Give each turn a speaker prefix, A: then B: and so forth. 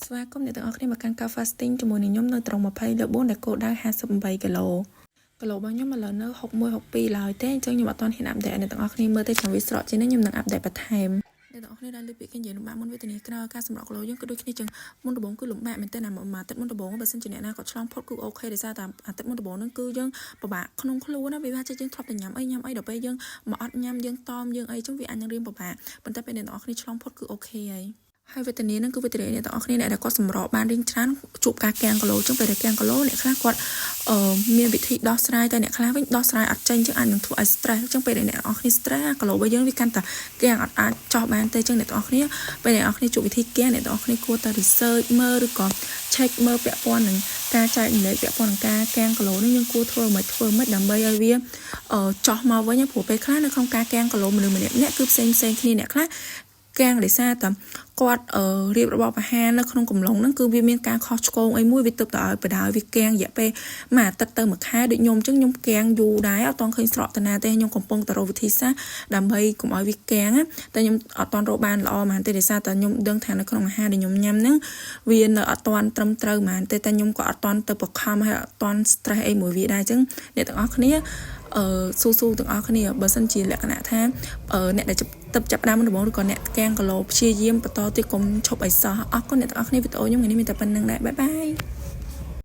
A: ស្វាគមន៍អ្នកទាំងអស់គ្នាមកកាន់ការ fasting ជាមួយនឹងខ្ញុំនៅត្រង់24ដែលគោលដៅ58គីឡូរបស់ខ្ញុំឥឡូវនៅ61 62ឡើយទេអញ្ចឹងខ្ញុំអត់ទាន់ហ៊ានអាប់ដេតអ្នកទាំងអស់គ្នាមើលទៅចាំវាស្រកជាងនេះខ្ញុំនឹងអាប់ដេតបន្ថែមអ្នកទាំងអស់គ្នាដែលលើកពីគេនិយាយលំបាកមុនវេទនាក្រោយការសម្រក់គីឡូយើងក៏ដូចគ្នាចឹងមុនដំបូងគឺលំបាកមែនទែនមួយអាទិត្យមុនដំបូងបើសិនជាអ្នកណាគាត់ឆ្លងផុតគឺអូខេដោយសារតែអាទិត្យមុនដំបូងហ្នឹងគឺយើងពិបាកក្នុងខ្លួនណាវាថាយើងធ្លាប់តែញ៉ាំអីដល់ពេលយើងមកអត់ញ៉ាំយើងតមយើងអីចឹងវាអាចនឹងរៀងពិបាកប៉ុន្តែពេលអ្នកទាំងអស់គ្នាឆ្លងផុតគឺអូខេហើយហើយវេទនាហ្នឹងគឺវេទនាអ្នកទាំងអស់គ្នាអ្នកដែលគាត់សម្រកបានរៀងច្រើនជួបការកាំងគីឡូចឹងពេលដែលកាំងគីឡូអ្នកខ្លះគាត់មានវិធីដោះស្រាយតែអ្នកខ្លះវិញដោះស្រាយអត់ចេញចឹងអាចនឹងធ្វើឲ្យ stress ចឹងពេលដែលអ្នកទាំងអស់គ្នា stress គីឡូរបស់យើងវាកាន់តែកាំងអត់អាចចោះបានទេចឹងអ្នកទាំងអស់គ្នាពេលអ្នកទាំងអស់គ្នាជួបវិធីកាំងអ្នកទាំងអស់គ្នាគួរតែ research មើលឬក៏ check មើលពាក់ព័ន្ធនឹងការចែករំលែកពាក់ព័ន្ធនឹងការកាំងគីឡូនេះយើងគួរធ្វើមិនដើម្បីឲ្យវាចោះមកវិញព្រោះពេលខ្លះនៅក្នុងការកាំងគីឡូមនុស្សម្នាក់គឺផ្សេងគ្នាអ្នកខ្លះកាំងដោយសារតែគាត់រៀបរបបអាហារនៅក្នុងកំឡុងហ្នឹងគឺវាមានការខុសឆ្គងអីមួយវាទៅឲ្យបដ ாய் វាកាំងរយៈពេលមួយអាទិត្យទៅមួយខែដូចខ្ញុំអញ្ចឹងខ្ញុំកាំងយូរដែរអត់ទាន់ឃើញស្រកតាណាទេខ្ញុំកំពុងតែរកវិធីសាស្ត្រដើម្បីកុំឲ្យវាកាំងតែខ្ញុំអត់ទាន់រកបានល្អហ្មងទេដោយសារតែខ្ញុំដឹងថានៅក្នុងអាហារដែលខ្ញុំញ៉ាំហ្នឹងវានៅអត់ទាន់ត្រឹមត្រូវហ្មងទេតែខ្ញុំក៏អត់ទាន់ទៅបង្ខំឲ្យអត់ទាន់ stress អីមួយវាដែរអញ្ចឹងអ្នកទាំងអស់គ្នាស៊ូទាំងអស់គ្នាបើសិនជាលក្ខណៈថាអ្នកដែលចាប់ផ្ដើមមុនដំបូងឬក៏អ្នកកាំងគីឡូព្យាយាមបន្តទៀតកុំឈប់ឲ្យសោះអរគុណអ្នកទាំងអស់គ្នាវីដេអូខ្ញុំថ្ងៃនេះមានតែប៉ុណ្្នឹងដែរបាយបាយ